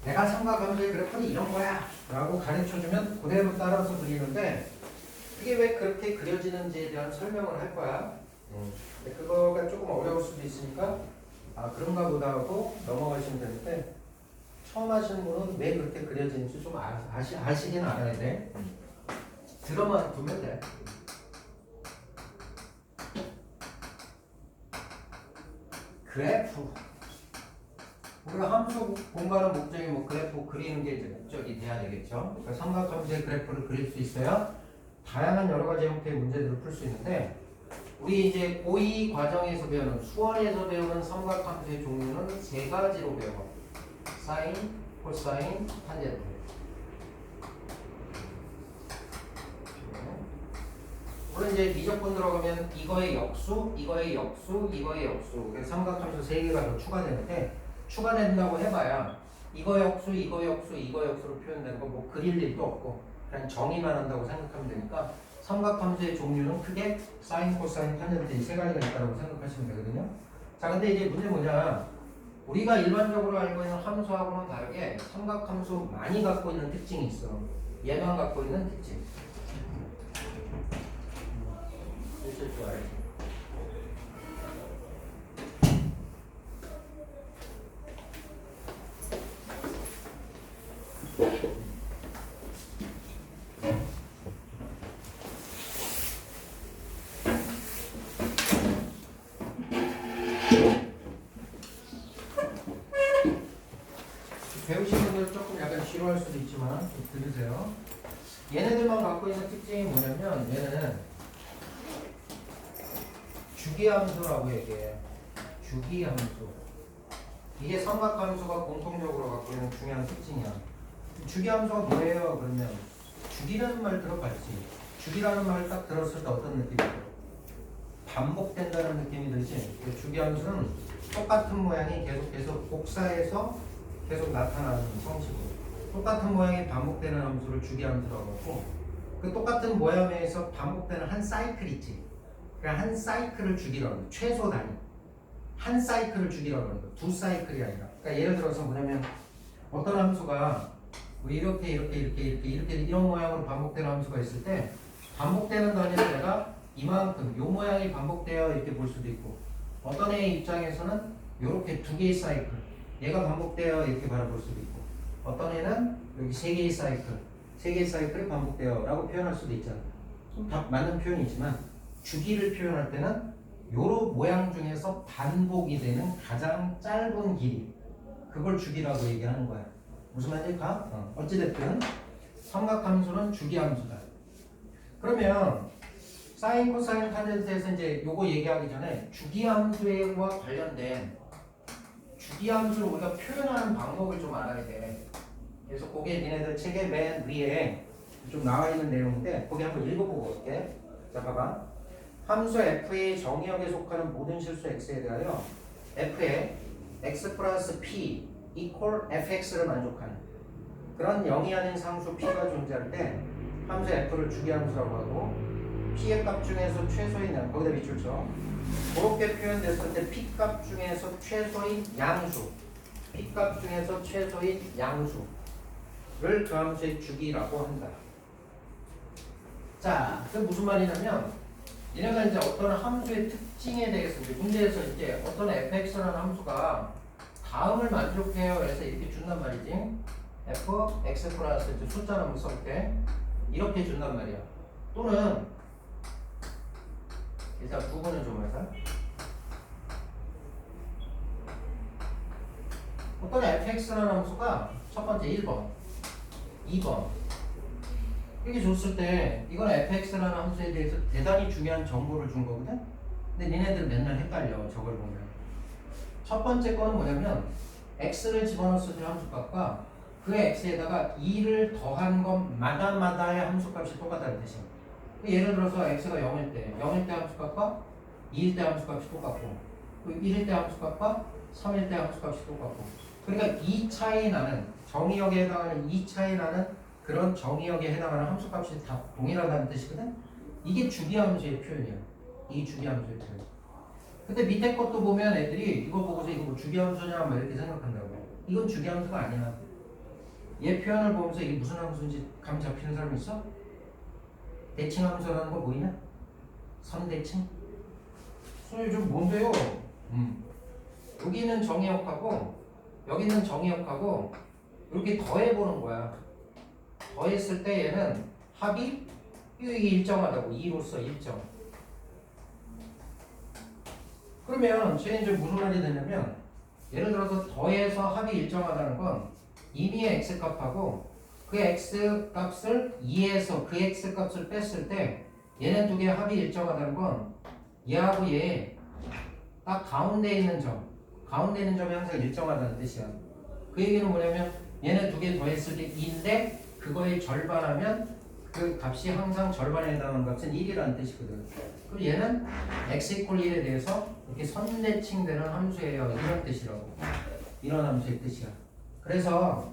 내가 삼각함수의 그래프는 이런 거야 라고 가르쳐주면 그대로 따라서 그리는데 그게 왜 그렇게 그려지는지에 대한 설명을 할 거야. 근데 그거가 조금 어려울 수도 있으니까 아 그런가 보다 하고 넘어가시면 되는데 처음 하시는 분은 왜 그렇게 그려지는지 좀 아시긴 알아야 돼. 들어만 두면 돼. 그래프. 우리가 함수 공부하는 목적이 뭐 그래프 그리는 게 이제 목적이 돼야 되겠죠. 그러니까 삼각함수의 그래프를 그릴 수 있어야 다양한 여러 가지 형태의 문제들을 풀 수 있는데 우리 이제 고2 과정에서 배우는 수원에서 배우는 삼각함수의 종류는 세 가지로 배워. 사인, 코사인, 탄젠트. 물론 이제 미적분 들어가면 이거의 역수, 이거의 역수, 이거의 역수. 그래서 삼각함수 세 개가 더 추가되는데 추가된다고 해봐야 이거 역수, 이거 역수, 이거 역수로 표현되는 거 뭐 그릴 일도 없고 그냥 정의만 한다고 생각하면 되니까 삼각함수의 종류는 크게 사인, 코사인, 탄젠트 이 세 가지가 있다고 생각하시면 되거든요. 자, 근데 이제 문제 뭐냐? 우리가 일반적으로 알고 있는 함수하고는 다르게 삼각함수 많이 갖고 있는 특징이 있어. 얘만 갖고 있는 특징. 있을 줄 알지. 배우시는 분들 조금 약간 지루할 수도 있지만 좀 들으세요. 얘네들만 갖고 있는 특징이 뭐냐면 얘는 주기함수라고 얘기해. 주기함수. 이게 삼각함수가 공통적으로 갖고 있는 중요한 특징이야. 주기함수가 뭐예요? 그러면 주기라는 말 들어봤지? 주기라는 말 딱 들었을 때 어떤 느낌이 들어? 반복된다는 느낌이 들지? 주기함수는 똑같은 모양이 계속 복사해서 계속 나타나는 형식으로 똑같은 모양이 반복되는 함수를 주기함수라고 하고 그 똑같은 모양에서 반복되는 한 사이클 있지? 그냥 한 사이클을 주기라고 합니다. 최소 단위. 한 사이클을 주기라고 합니다. 두 사이클이 아니라. 그러니까 예를 들어서 뭐냐면 어떤 함수가 이렇게 이런 모양으로 반복되는 함수가 있을 때 반복되는 단위를 내가 이만큼 요 모양이 반복되어 이렇게 볼 수도 있고 어떤 애의 입장에서는 이렇게 두 개의 사이클 얘가 반복되어 이렇게 바라볼 수도 있고 어떤 애는 여기 세 개의 사이클이 반복되어 라고 표현할 수도 있잖아. 다 맞는 표현이지만 주기를 표현할 때는 요런 모양 중에서 반복이 되는 가장 짧은 길이 그걸 주기라고 얘기하는 거야. 무슨 말인지 가? 어찌됐든 삼각함수는 주기함수다. 그러면 사인, 코사인, 탄젠트에서 이제 요거 얘기하기 전에 주기함수와 관련된 주기함수를 우리가 표현하는 방법을 좀 알아야 돼. 그래서 그게 니네들 책의 맨 위에 좀 나와 있는 내용인데 거기 한번 읽어보고 올게. 자, 봐봐. 함수 f의 정의역에 속하는 모든 실수 x에 대하여 f의 x 플러스 p equal fx를 만족하는 그런 0이 아닌 상수 p가 존재할 때 함수 f를 주기함수라고 하고 p의 값 중에서 최소인 양 거기다 밑줄 쳐. 그렇게 표현됐을 때 p 값 중에서 최소인 양수 p 값 중에서 최소인 양수를 그 함수의 주기라고 한다. 자, 그게 무슨 말이냐면 얘네가 이제 어떤 함수의 특징에 대해서 이제 문제에서 이제 어떤 fx라는 함수가 다음을 만족해요 해서 이렇게 준단 말이지. f x 플러스 이제 숫자를 한번 써볼게. 이렇게 준단 말이야. 또는 일단 부분을 좀 해서 어떤 fx라는 함수가 첫 번째 1번 2번 이렇게 줬을 때 이건 fx라는 함수에 대해서 대단히 중요한 정보를 준 거거든. 근데 니네들 맨날 헷갈려. 저걸 보면 첫 번째 거는 뭐냐면 x를 집어넣었을 때 함수값과 그 x에다가 2를 더한 것마다의 함수값이 똑같다는 뜻이야. 예를 들어서 x가 0일 때 함수값과 2일 때 함수값이 똑같고 1일 때 함수값과 3일 때 함수값이 똑같고 그러니까 2 차이 나는 정의역에 해당하는 2 차이 나는 그런 정의역에 해당하는 함수값이 다 동일하다는 뜻이거든? 이게 주기함수의 표현이야. 이 주기함수의 표현. 근데 밑에 것도 보면 애들이 이거 보고서 이거 뭐 주기함수냐 막 이렇게 생각한다고. 이건 주기함수가 아니야. 얘 표현을 보면서 이게 무슨 함수인지 감 잡히는 사람 있어? 대칭 함수라는 거 보이냐? 선대칭? 선생님 좀 뭔데요? 여기는 정의역하고 여기는 정의역하고 이렇게 더해보는 거야. 더했을 때 얘는 합이 이게 일정하다고 2로서 일정. 그러면 쟤는 이제 무슨 말이 되냐면 예를 들어서 더해서 합이 일정하다는 건 이미 x값하고 그 x값을 2에서 그 x값을 뺐을 때 얘네 두 개의 합이 일정하다는 건 얘하고 얘 딱 가운데 있는 점, 가운데 있는 점이 항상 일정하다는 뜻이야. 그 얘기는 뭐냐면 얘네 두 개 더했을 때 2인데 그거의 절반하면 그 값이 항상 절반에 해당하는 값은 1이라는 뜻이거든. 그럼 얘는 x 이퀄 1에 대해서 이렇게 선대칭되는 함수예요. 이런 뜻이라고. 이런 함수의 뜻이야. 그래서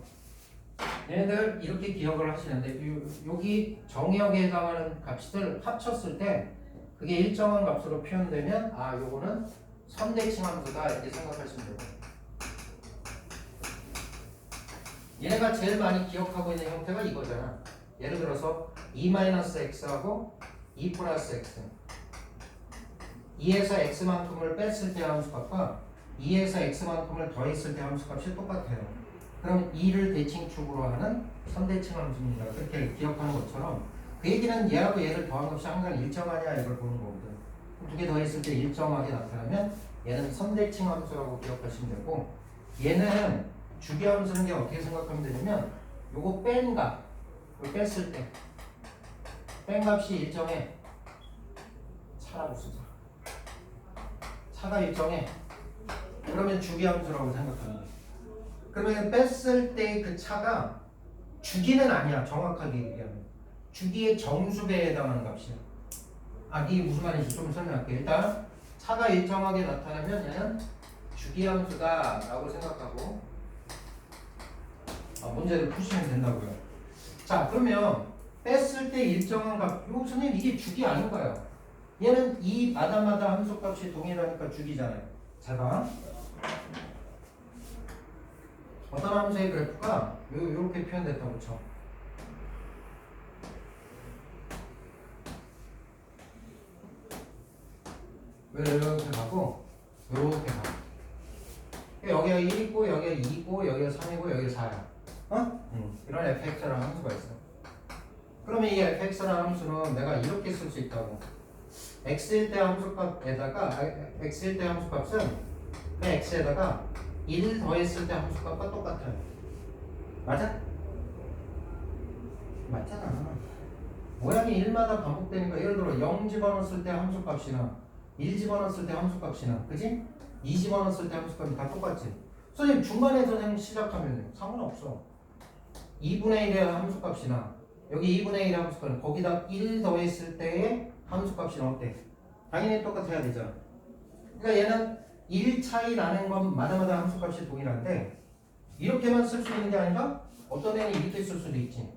얘네들 이렇게 기억을 하시는데 여기 정의역에 해당하는 값들 합쳤을 때 그게 일정한 값으로 표현되면 아 요거는 선대칭 함수다 이렇게 생각하시면 되고 얘네가 제일 많이 기억하고 있는 형태가 이거잖아. 예를 들어서 2-x하고 2 플러스 x 2에서 x만큼을 뺐을 때 함수값과 2에서 x만큼을 더했을 때 함수값이 똑같아요. 그럼 2를 대칭축으로 하는 선대칭 함수입니다. 그렇게 기억하는 것처럼 그 얘기는 얘하고 얘를 더한 값이 항상 일정하냐 이걸 보는 거거든. 두 개 더했을 때 일정하게 나타나면 얘는 선대칭 함수라고 기억하시면 되고 얘는 주기 함수는 게 어떻게 생각하면 되냐면 요거 뺀 값, 요거 뺐을 때 뺀 값이 일정해. 차라고 쓰자. 차가 일정해. 그러면 주기 함수라고 생각하는 거야. 그러면 뺐을 때 그 차가 주기는 아니야. 정확하게 얘기하면 주기의 정수배에 해당하는 값이야. 아 이게 무슨 말인지 좀 설명할게. 일단 차가 일정하게 나타나면 얘는 주기 함수다 라고 생각하고 문제를 푸시면 된다고요. 자 그러면 뺐을 때 일정한 값 요 선생님 이게 주기 아닌가요? 얘는 이 마다마다 함수값이 동일하니까 주기잖아요. 잘 봐. 어떤 함수의 그래프가 요렇게 표현됐다고 쳐. 이렇게 가고 요렇게 가. 여기가 1이고 여기가 2고 여기가 3이고 여기가 4야. 어? 이런 fx라는 함수가 있어. 그러면 이 fx라는 함수는 내가 이렇게 쓸 수 있다고. x일 때 함수값에다가 x일 때 함수값은 그 x에다가 1 더했을 때 함수값과 똑같아요. 맞아? 맞잖아. 모양이 1마다 반복되니까 예를 들어 0 집어넣었을 때 함수값이나 1 집어넣었을 때 함수값이나 그지? 2 집어넣었을 때 함수값이 다 똑같지. 선생님 중간에 선생님 시작하면 상관없어. 2분의 1의 함수값이나 여기 2분의 1의 함수값은 거기다 1 더했을 때의 함수값이나 어때? 당연히 똑같아야 되잖아. 그러니까 얘는 1 차이 나는 건 마다마다 함수값이 동일한데 이렇게만 쓸 수 있는 게 아니라 어떤 애는 이렇게 쓸 수도 있지.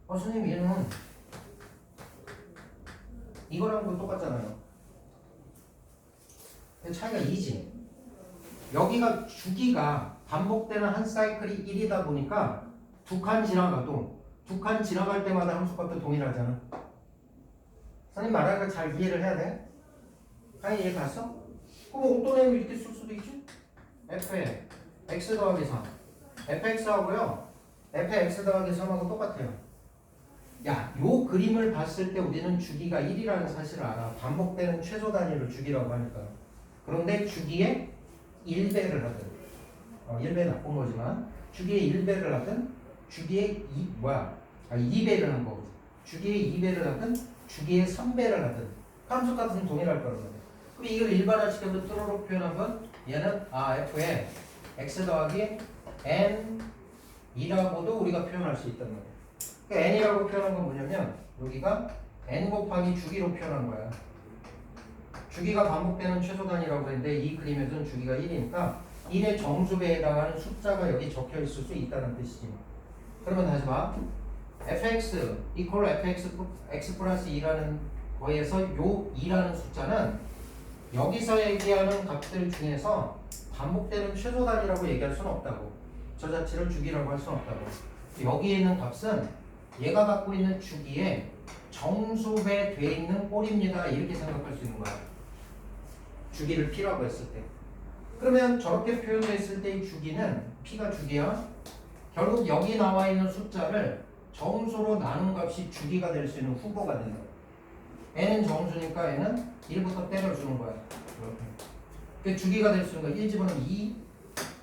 선생님 얘는 이거랑 또 똑같잖아요. 차이가 2지. 여기가 주기가 반복되는 한 사이클이 1이다 보니까 두 칸 지나갈 때마다 함수값도 동일하잖아. 선생님 말하는 거 잘 이해를 해야 돼. 아니 이해 갔어? 그럼 어떤 애는 이렇게 쓸 수도 있지? f에 x 더하기 3 fx하고요 fx 더하기 3하고 똑같아요. 야, 요 그림을 봤을 때 우리는 주기가 1이라는 사실을 알아. 반복되는 최소 단위를 주기라고 하니까. 그런데 주기의 1배를 하든 1배 나쁜 거지만 주기의 1배를 하든 주기의 2배를 한 거거든. 주기의 2배를 하든 주기의 3배를 하든 함수값은 동일할 거란 말이야. 그럼 이걸 일반화시켜서 뚜루룩 표현하면 얘는 f에 x 더하기 n이라고도 우리가 표현할 수 있단 말이야. 그러니까 n이라고 표현한 건 뭐냐면 여기가 n 곱하기 주기로 표현한 거야. 주기가 반복되는 최소 단위라고 했는데 이 그림에서는 주기가 1이니까 1의 정수배에 해당하는 숫자가 여기 적혀 있을 수 있다는 뜻이지. 그러면 다시 봐. fx equal fx x 플러스 2라는 거에서 요 2라는 숫자는 여기서 얘기하는 값들 중에서 반복되는 최소 단위라고 얘기할 수는 없다고. 저 자체를 주기라고 할 수는 없다고. 여기에 있는 값은 얘가 갖고 있는 주기에 정수배 돼 있는 꼴입니다. 이렇게 생각할 수 있는 거야. 주기를 P라고 했을 때. 그러면 저렇게 표현됐을 때 이 주기는 P가 주기야. 결국 여기 나와 있는 숫자를 정수로 나눈 값이 주기가 될 수 있는 후보가 된다. n은 정수니까 n은 1부터 때려주는 거야. 이렇게. 그 주기가 될 수 있는 거야. 1 집어넣으면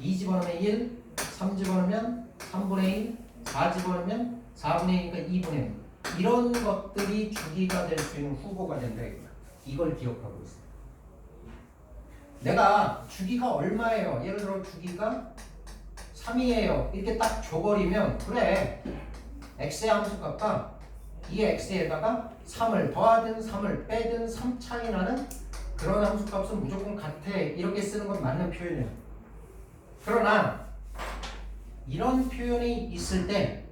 2 집어넣으면 1, 3 집어넣으면 3분의 1, 4 집어넣으면 4분의 1이니까 2분의 1. 이런 것들이 주기가 될 수 있는 후보가 된다. 이걸 기억하고 있어. 내가 주기가 얼마예요? 예를 들어 주기가 3이에요. 이렇게 딱 줘버리면 그래. x의 함수값과 이 x에다가 3을 더하든 3을 빼든 3 차이 나는 그런 함수값은 무조건 같아. 이렇게 쓰는 건 맞는 표현이야. 그러나 이런 표현이 있을 때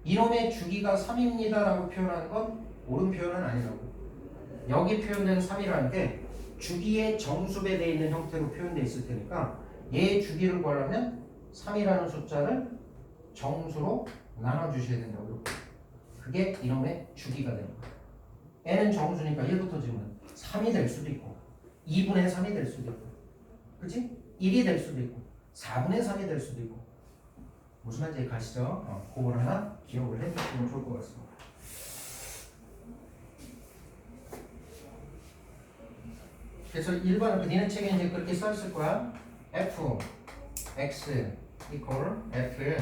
이놈의 주기가 3입니다 라고 표현하는 건 옳은 표현은 아니라고. 여기 표현된 3이라는 게 주기의 정수배 되어 있는 형태로 표현되어 있을 테니까 얘의 주기를 구하려면 3이라는 숫자를 정수로 나눠주셔야 된다고. 그게 이놈의 주기가 되는 거야. n은 정수니까 1부터 지우면 3이 될 수도 있고 2분의 3이 될 수도 있고 그치? 1이 될 수도 있고 4분의 3이 될 수도 있고 무슨 말인지 가시죠? 그걸 하나 기억을 해주시면 좋을 것 같습니다. 그래서 1번은 니네 책에 이제 그렇게 써있을 거야. f x equal f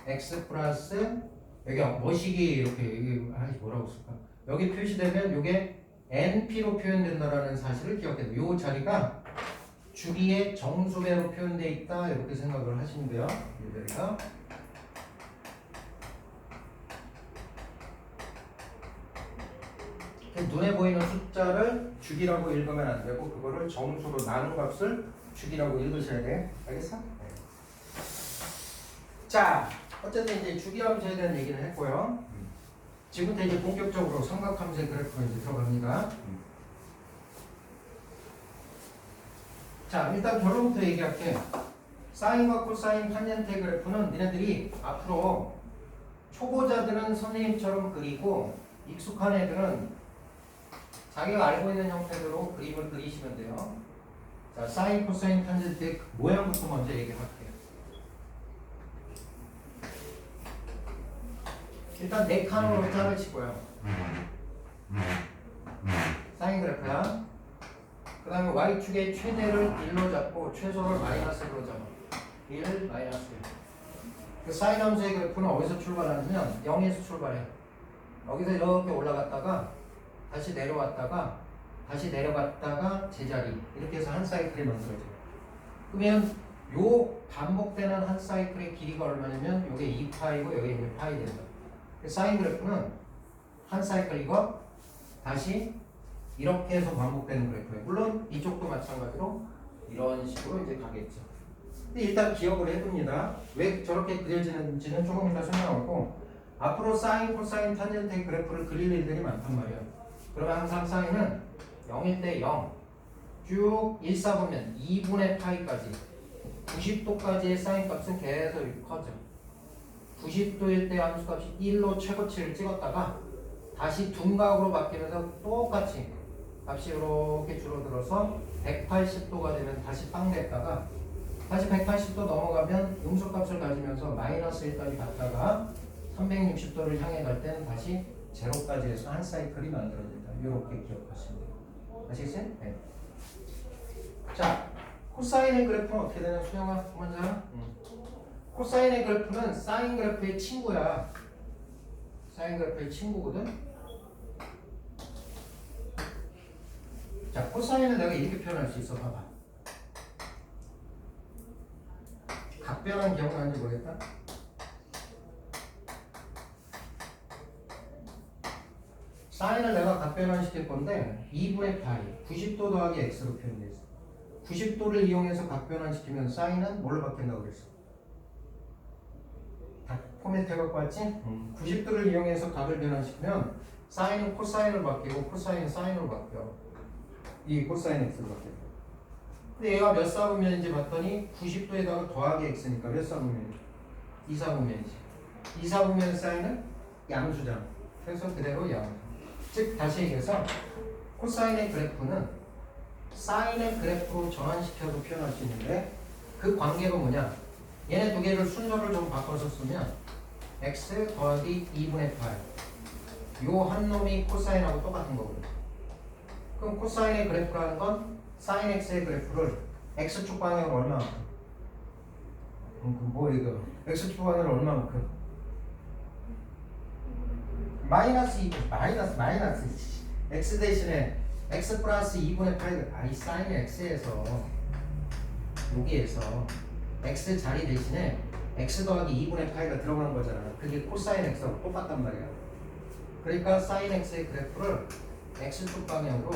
x 플러스 여기 뭐식이 이렇게 여기 뭐라고 쓸까? 여기 표시되면 이게 np로 표현된다라는 사실을 기억해야 돼요. 이 자리가 주기의 정수배로 표현되어 있다 이렇게 생각을 하시면 돼요. 이 자리가 눈에 보이는 숫자를 주기라고 읽으면 안 되고 그거를 정수로 나눈 값을 주기라고 읽으셔야 돼. 알겠어? 네. 자, 어쨌든 이제 주기함수에 대한 얘기를 했고요. 지금부터 이제 본격적으로 삼각함수의 그래프가 이제 들어갑니다. 자, 일단 결론부터 얘기할게. 사인과 코사인 탄젠트의 그래프는 니네들이 앞으로 초보자들은 선생님처럼 그리고 익숙한 애들은 자기가 알고 있는 형태대로 그림을 그리시면 돼요. 자, 사인, 코사인, 탄젠트의 모양부터 먼저 얘기할게요. 일단 네 칸으로 자르시고요. 사인 그래프야. 그 다음에 y축의 최대를 1로 잡고 최소를 마이너스로 잡아. 1, 마이너스 1. 그 사인 함수의 그래프는 어디서 출발하냐면 0에서 출발해. 여기서 이렇게 올라갔다가 다시 내려왔다가 다시 내려갔다가 제자리 이렇게 해서 한 사이클이 만들어져요. 그러면 요 반복되는 한 사이클의 길이가 얼마냐면 요게 2파이고 여기 이제 파이 된다. 사인 그래프는 한 사이클이고 다시 이렇게 해서 반복되는 그래프예요. 물론 이쪽도 마찬가지로 이런 식으로 이제 가겠죠. 근데 일단 기억을 해둡니다. 왜 저렇게 그려지는지는 조금 이따 설명하고 앞으로 사인, 코사인, 탄젠트의 그래프를 그릴 일들이 많단 말이에요. 그러면 항상 사인은 0일 때 0, 쭉 1, 4보면 2분의 파이까지 90도까지의 사인 값은 계속 이렇게 커져. 90도일 때 함수값이 1로 최고치를 찍었다가 다시 둔각으로 바뀌면서 똑같이 값이 이렇게 줄어들어서 180도가 되면 다시 빵 됐다가 다시 180도 넘어가면 음수값을 가지면서 마이너스 1까지 갔다가 360도를 향해 갈 때는 다시 제로까지 해서 한 사이클이 만들어진다. 이렇게 기억하시면 돼요. 아시겠어요? 네. 자, 코사인의 그래프는 어떻게 되냐? 수영아, 먼저. 코사인의 그래프는 사인 그래프의 친구야. 사인 그래프의 친구거든. 자, 코사인은 내가 이렇게 표현할 수 있어. 봐봐. 각변한 기억나는지 모르겠다. 사인을 내가 각변환 시킬 건데 2분의 파이 90도 더하기 x로 표현되어 있어. 90도를 이용해서 각변환 시키면 사인은 뭘로 바뀐다고 그랬어? 다 포맷 해갖고 왔지? 90도를 이용해서 각을 변환시키면 사인은 코사인으로 바뀌고 코사인은 사인으로 바뀌어. 이 코사인 x로 바뀌어. 근데 얘가 몇 사분면인지 봤더니 90도에다가 더하기 x니까 몇 사분면이지? 2사분면이지. 이사분면 사인은 양수잖아. 그래서 그대로 양수. 즉 다시 얘기해서 코사인의 그래프는 사인의 그래프로 전환시켜서 표현할 수 있는데 그 관계가 뭐냐? 얘네 두 개를 순서를 좀 바꿔서 쓰면 x 더하기 2분의 8 요 한 놈이 코사인하고 똑같은 거거든. 그럼 코사인의 그래프라는 건 사인 x의 그래프를 x축 방향으로 얼마만큼? 뭐 이거 x축 방향으로 얼마만큼? 마이너스 2, 마이너스 x 대신에 x 플러스 2분의 8 아이 사인 x에서 여기에서 x 자리 대신에 x 더하기 2분의 8가 들어가는 거잖아. 그게 코사인 x하고 똑같단 말이야. 그러니까 사인 x의 그래프를 x축 방향으로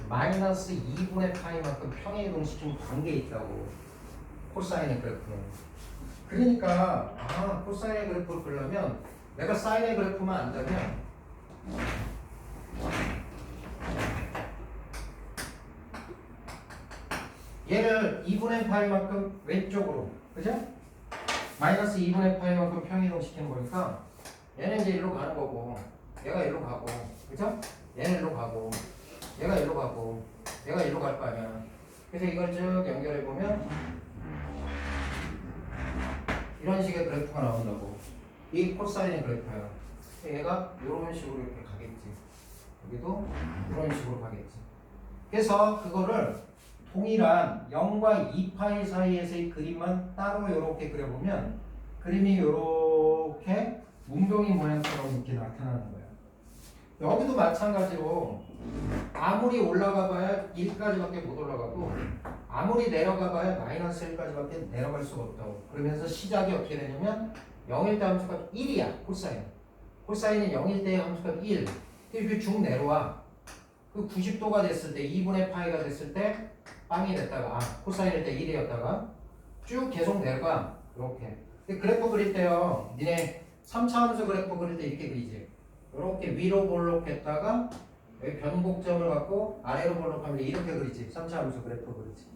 마이너스 2분의 파이만큼 평행이동시킨 관계에 있다고. 코사인의 그래프는. 그러니까 코사인의 그래프를 그리려면 내가 사인의 그래프만 안다면 얘를 2분의 파이만큼 왼쪽으로, 그죠? 마이너스 2분의 파이만큼 평행이동시키는 거니까 얘는 이제 일로 가는 거고 얘가 일로 가고, 그죠? 얘는 일로 가고 얘가 일로 가고 얘가 일로 갈 거 아니야. 그래서 이걸 쭉 연결해 보면 이런 식의 그래프가 나온다고. 이 코사인의 그래프야. 얘가 이런 식으로 이렇게 가겠지. 여기도 이런 식으로 가겠지. 그래서 그거를 동일한 0과 2파이 사이에서의 그림만 따로 이렇게 그려보면 그림이 이렇게 문병이 모양처럼 이렇게 나타나는 거야. 여기도 마찬가지로 아무리 올라가 봐야 1까지밖에 못 올라가고 아무리 내려가 봐야 마이너스 1까지밖에 내려갈 수가 없다고. 그러면서 시작이 어떻게 되냐면 0일 때 함수가 1이야. 코사인. 코사인은 0일 때의 함수가 1. 그리고 쭉 내려와. 그 90도가 됐을 때 2분의 파이가 됐을 때 빵이 됐다가 코사인일 때 1이었다가 쭉 계속 내려가. 이렇게. 그래프 그릴 때요. 니네 3차 함수 그래프 그릴 때 이렇게 그리지. 이렇게 위로 볼록했다가 여기 변곡점을 갖고 아래로 볼록하면 이렇게 그리지. 3차 함수 그래프 그리지.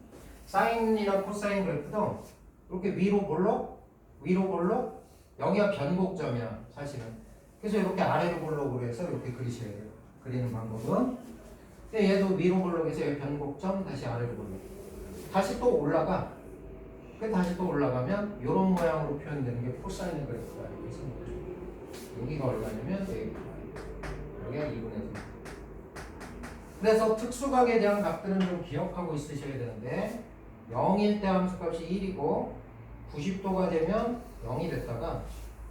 사인이나 코사인 그래프도 이렇게 위로 볼록, 위로 볼록, 여기가 변곡점이야 사실은. 그래서 이렇게 아래로 볼록으로 해서 이렇게 그리셔야 돼요. 그리는 방법은. 근데 얘도 위로 볼록해서 여기 변곡점, 다시 아래로 볼록. 다시 또 올라가. 다시 또 올라가면 이런 모양으로 표현되는 게 코사인의 그래프다. 이렇게 쓰는 거죠. 여기가 얼마냐면 여기가 2분의 3. 그래서 특수각에 대한 값들은 좀 기억하고 있으셔야 되는데 0일 때 함수값이 1이고 90도가 되면 0이 됐다가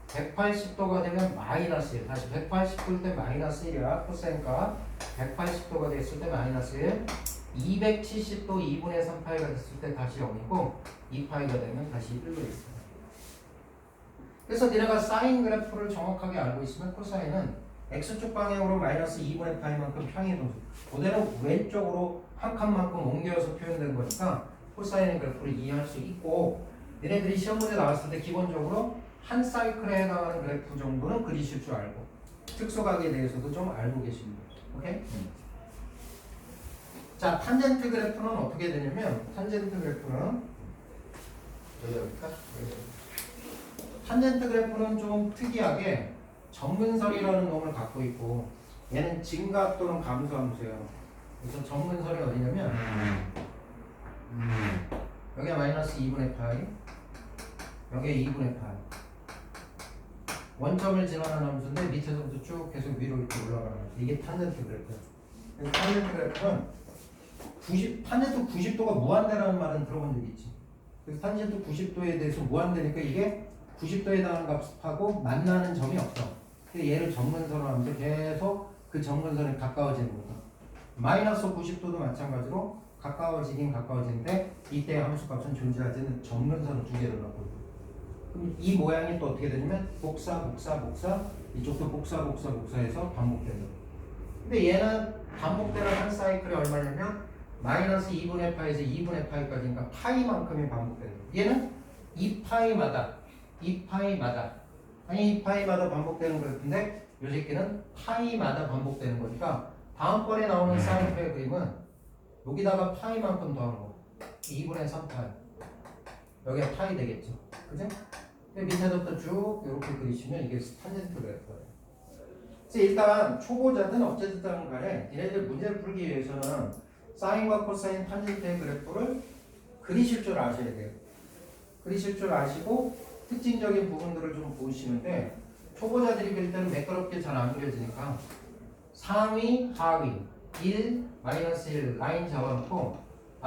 180도가 되면 마이너스 1. 다시 180도일 때 마이너스 1이야. 코사인값 180도가 됐을 때 마이너스 1. 270도 2분의 3파이가 됐을 때 다시 0이고 2파이가 되면 다시 1로 있어요. 그래서 니네가 사인 그래프를 정확하게 알고 있으면 코사인은 x축 방향으로 마이너스 2분의 파이만큼 평행이동. 그대로 왼쪽으로 한 칸만큼 옮겨서 표현된 거니까 코사인의 그래프를 이해할 수 있고 너네들이 시험 문제 나왔을 때 기본적으로 한 사이클에 해당하는 그래프 정도는 그리실 줄 알고 특수각에 대해서도 좀 알고 계시는 거죠. 오케이? 자, 탄젠트 그래프는 어떻게 되냐면 탄젠트 그래프는 여기까 탄젠트 그래프는 좀 특이하게 정근설이라는 놈을 갖고 있고 얘는 증가 또는 감소함수예요. 그래서 정근설이 어디냐면 여기가 마이너스 2분의 파이, 여기가 2분의 파이. 원점을 지나는 함수인데 밑에서부터 쭉 계속 위로 이렇게 올라가는 거죠. 이게 탄젠트 그래프예요. 그래서 탄젠트 그래프는 탄젠트 90도가 무한대라는 말은 들어본 적 있지. 그래서 탄젠트 90도에 대해서 무한대니까 이게 90도에 해당하는 값하고 만나는 점이 없어. 그래서 얘를 정근선으로 하면서 계속 그 정근선에 가까워지는 거죠. 마이너스 90도도 마찬가지로 가까워지긴 가까워지는데 이때 함수값은 존재하지는 정근선을 두 개를 갖고 있고. 그럼 이 모양이 또 어떻게 되냐면 복사 이쪽도 복사해서 반복된다. 근데 얘는 반복되는 한 사이클이 얼마냐면 마이너스 2분의 파이에서 2분의 파이까지니까 파이만큼이 반복된다. 얘는 2파이마다 아니 2파이마다 반복되는 그래프인데 이 새끼는 파이마다 반복되는 거니까 다음번에 나오는 사이클의 그림은 여기다가 파이만큼 더하는 거 2분의 3파이 여기가 파이 되겠죠. 그죠? 밑에부터 쭉 이렇게 그리시면 이게 탄젠트 그래프예요. 그래서 일단 초보자든 어쨌든 간에 얘네들 문제를 풀기 위해서는 사인과 코사인 탄젠트의 그래프를 그리실 줄 아셔야 돼요. 그리실 줄 아시고 특징적인 부분들을 좀 보시는데 초보자들이 그릴 때는 매끄럽게 잘 안 그려지니까 상위, 하위, 1, 마이너스 1 라인 잡아놓고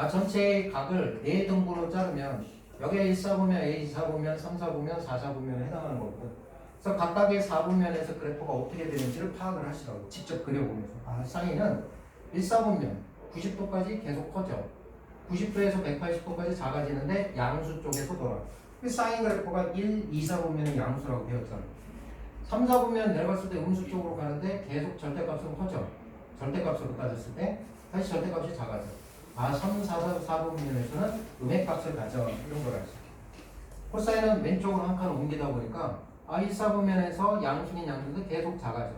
전체의 각을 4등분으로 자르면 여기에 1, 4보면, A, 4보면, 3, 4보면, 4, 4보면 해당하는 거거든. 그래서 각각의 4분면에서 그래프가 어떻게 되는지를 파악을 하시라고 직접 그려보면서 사인은 1, 4분면 90도까지 계속 커져 90도에서 180도까지 작아지는데 양수 쪽에서 돌아. 사인 그래프가 1, 2, 4분면은 양수라고 배웠잖아. 3, 4분면 내려갔을 때 음수 쪽으로 가는데 계속 절대값은 커져. 절대값으로 따졌을 때 다시 절대값이 작아져. 3, 4, 4분면에서는 음의 값을 가져. 이런 걸 알 수 있게. 코사인은 왼쪽으로 한 칸 옮기다 보니까 1, 4분면에서 양수인 양수인데 계속 작아져.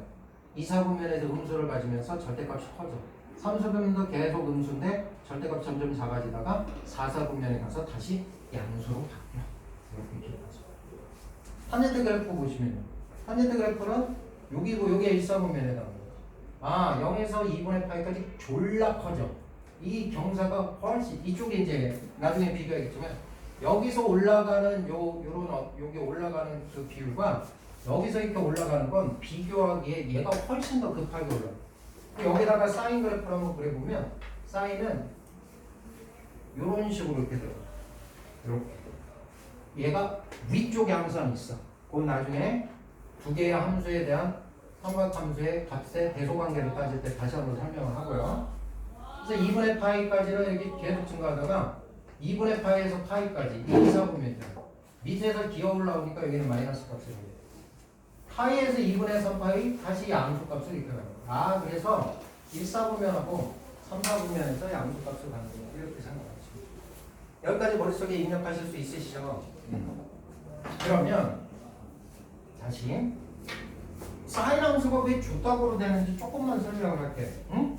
2, 4분면에서 음수를 가지면서 절대값이 커져. 3, 4분면도 계속 음수인데 절대값이 점점 작아지다가 4, 4분면에 가서 다시 양수로 바뀌어. 이렇게 기억하죠. 탄젠트 그래프 보시면요. 탄젠트 그래프는 여기고 여기에 1, 4분면에 해당합니다. 0에서 2분의 파이까지 졸라 커져. 이 경사가 훨씬 이쪽에 이제 나중에 비교하겠지만 여기서 올라가는 여기 올라가는 그 비율과 여기서 이렇게 올라가는 건 비교하기에 얘가 훨씬 더 급하게 올라가. 여기다가 사인 그래프를 한번 그려보면 사인은 이런 식으로 이렇게 들어가. 이렇게. 얘가 위쪽에 항상 있어. 그건 나중에 두 개의 함수에 대한 삼각함수의 값의 대소관계를 따질 때 다시 한번 설명을 하고요. 그래서 2분의 파이까지는 이렇게 계속 증가하다가 2분의 파이에서 파이까지 2, 4분면이죠. 밑에서 기어 올라오니까 여기는 마이너스 값을 해요. 파이에서 2분의 3파이 다시 양수 값을 이렇게 가요. 그래서 1, 4분면하고 3, 4분면에서 양수 값을 가는 거예요. 이렇게 생각하시면 여기까지 머릿속에 입력하실 수 있으시죠? 그러면 다시 사인 함수가 왜 주답으로 되는지 조금만 설명을 할게요. 응?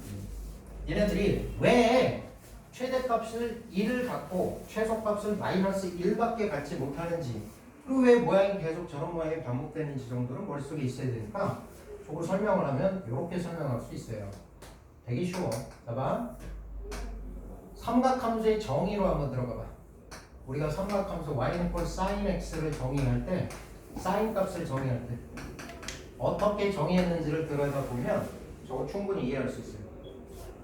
얘네들이 왜 최대값을 1을 갖고 최소값을 마이너스 1밖에 갖지 못하는지 그리고 왜 모양이 계속 저런 모양이 반복되는지 정도는 머릿속에 있어야 되니까 저걸 설명을 하면 이렇게 설명할 수 있어요. 되게 쉬워. 봐봐. 삼각함수의 정의로 한번 들어가 봐. 우리가 삼각함수 y는 꼴 sin x를 정의할 때 sin 값을 정의할 때 어떻게 정의했는지를 들여다보면 저거 충분히 이해할 수 있어요.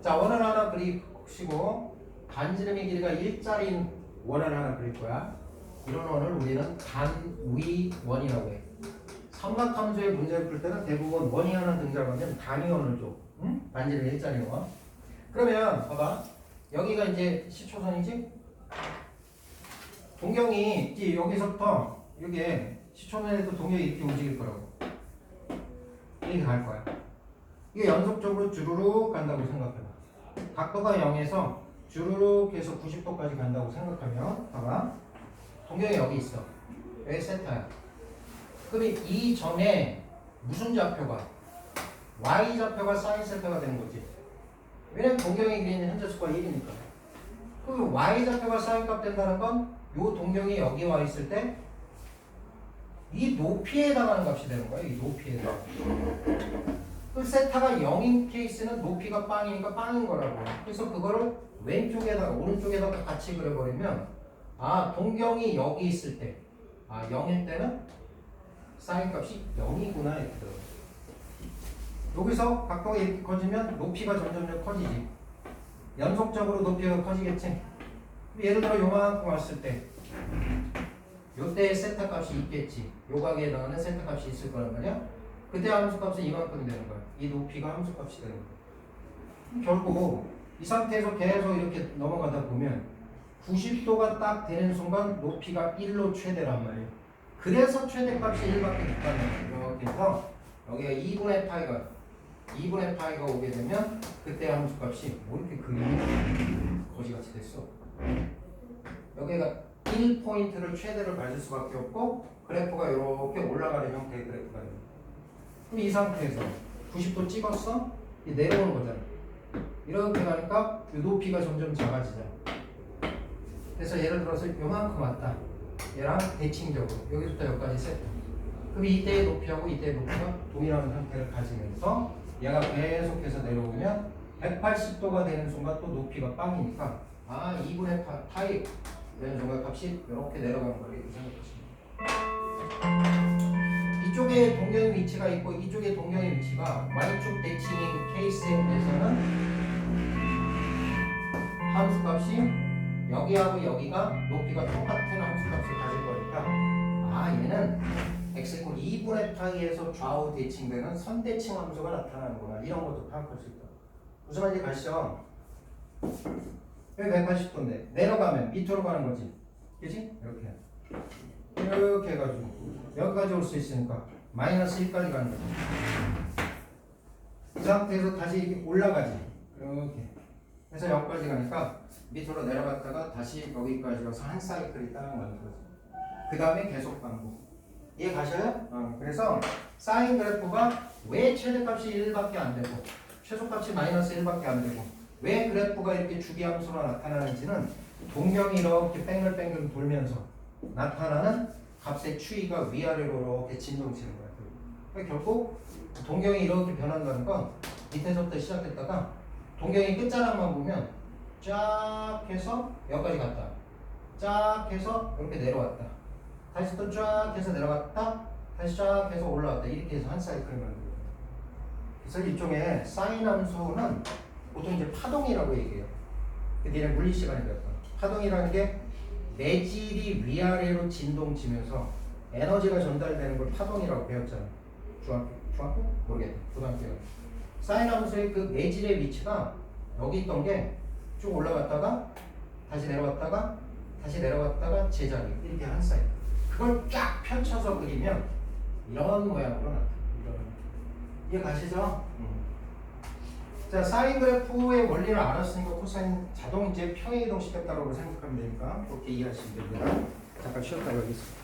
자, 원을 하나 그리시고 반지름의 길이가 1짜리인 원을 하나 그릴 거야. 이런 원을 우리는 단위원이라고 해. 삼각함수의 문제를 풀 때는 대부분 원이 하나 등장하면 단위원을 줘. 응? 반지름 1짜리 원. 그러면 봐봐. 여기가 이제 시초선이지? 동경이 이제 여기서부터 여기에 시초선에도 동경이 이렇게 움직일 거라고. 이렇게 갈 거야. 이게 연속적으로 주르륵 간다고 생각해봐. 각도가 0에서 주르륵 해서 90도까지 간다고 생각하면 봐봐. 동경이 여기 있어. 여기 세타야. 그럼 이 점에 무슨 좌표가? y 좌표가 사인 세타가 되는 거지. 왜냐면 동경이 그리는 현재수가 1이니까. 그럼 y 좌표가 사인 값 된다는 건 요 동경이 여기 와 있을 때 이 높이에 해당하는 값이 되는 거야. 이 높이에 해당. 그 세타가 0인 케이스는 높이가 빵이니까 빵인 거라고. 그래서 그거를 왼쪽에다가 오른쪽에다가 같이 그려버리면 동경이 여기 있을 때 0일 때는 사인 값이 0이구나 이렇게 들어. 여기서 각도가 이렇게 커지면 높이가 점점 커지지. 연속적으로 높이가 커지겠지. 예를 들어 요만큼 왔을 때 요때의 세타 값이 있겠지. 요 각에 해당하는 세타 값이 있을 거란 말이야. 그때 함수 값은 이만큼 되는 거야. 이 높이가 함수 값이 되는 거야. 결국 이 상태에서 계속 이렇게 넘어가다 보면 90도가 딱 되는 순간 높이가 1로 최대란 말이에요. 그래서 최대값이 1밖에 못 가는 거예요. 이렇게 해서 여기가 2분의 파이가 오게 되면 그때 함수 값이 뭐 이렇게 그림이 거지같이 됐어. 여기가 1포인트를 최대를 밟을 수밖에 없고 그래프가 이렇게 올라가는 형태의 그래프가 됩니다. 그럼 이 상태에서 90도 찍었어? 내려오는 거잖아. 이렇게 가니까 이 높이가 점점 작아지잖아. 그래서 예를 들어서 요만큼 왔다. 얘랑 대칭적으로 여기부터 여기까지 세트. 그럼 이때의 높이하고 이때의 높이가 동일한 상태를 가지면서 얘가 계속해서 내려오면 180도가 되는 순간 또 높이가 빵이니까 2분의 파이 이런 정각값이 이렇게 내려가는 걸 이렇게 생각하시면 이쪽에 동경의 위치가 있고 이쪽에 동경의 위치가 Y축 대칭인 케이스에 대해서는 함수값이 여기하고 여기가 높이가 똑같은 함수값을 가질 거니까 얘는 x 이퀄 2분의 파이에서 좌우 대칭되는 선대칭 함수가 나타나는구나. 이런 것도 파악할 수 있다. 무슨 말인지 가시죠? 여기 180도인데 내려가면 밑으로 가는 거지. 그치? 이렇게 해가지고 여기까지 올 수 있으니까 마이너스 1까지 가는 거지. 이 상태에서 다시 올라가지. 이렇게 그래서 여기까지 가니까 밑으로 내려갔다가 다시 여기까지 가서 한 사이클이 따는 거지. 그 다음에 계속 가는 거. 이해 가셔요? 그래서 사인 그래프가 왜 최대값이 1밖에 안 되고 최소값이 마이너스 1밖에 안 되고 왜 그래프가 이렇게 주기함수로 나타나는지는 동경이 이렇게 뺑글뺑글 돌면서 나타나는 값의 추이가 위아래로 이렇게 진동치는 거야. 그러니까 결국 동경이 이렇게 변한다는 건 밑에서부터 시작했다가 동경이 끝자락만 보면 쫙 해서 여기까지 갔다. 쫙 해서 이렇게 내려왔다. 다시 또 쫙 해서 내려갔다. 다시 쫙 해서 올라왔다. 이렇게 해서 한 사이클을 만들어요. 그래서 일종의 사인 함수는 보통 이제 파동이라고 얘기해요. 얘는 물리 시간에 배웠던 파동이라는 게 매질이 위아래로 진동치면서 에너지가 전달되는 걸 파동이라고 배웠잖아. 중학교? 모르겠네. 고등학교. 사인 함수의 그 매질의 위치가 여기 있던 게 쭉 올라갔다가 다시 내려갔다가 다시 내려갔다가 제자리 이렇게 한 사이클. 그걸 쫙 펼쳐서 그리면 이런 모양으로 나타나요. 이해 가시죠? 자, 사인 그래프의 원리를 알았으니까 코사인 자동 이제 평행이동 시켰다고 생각하면 되니까 그렇게 이해하시면 됩니다. 잠깐 쉬었다 가겠습니다.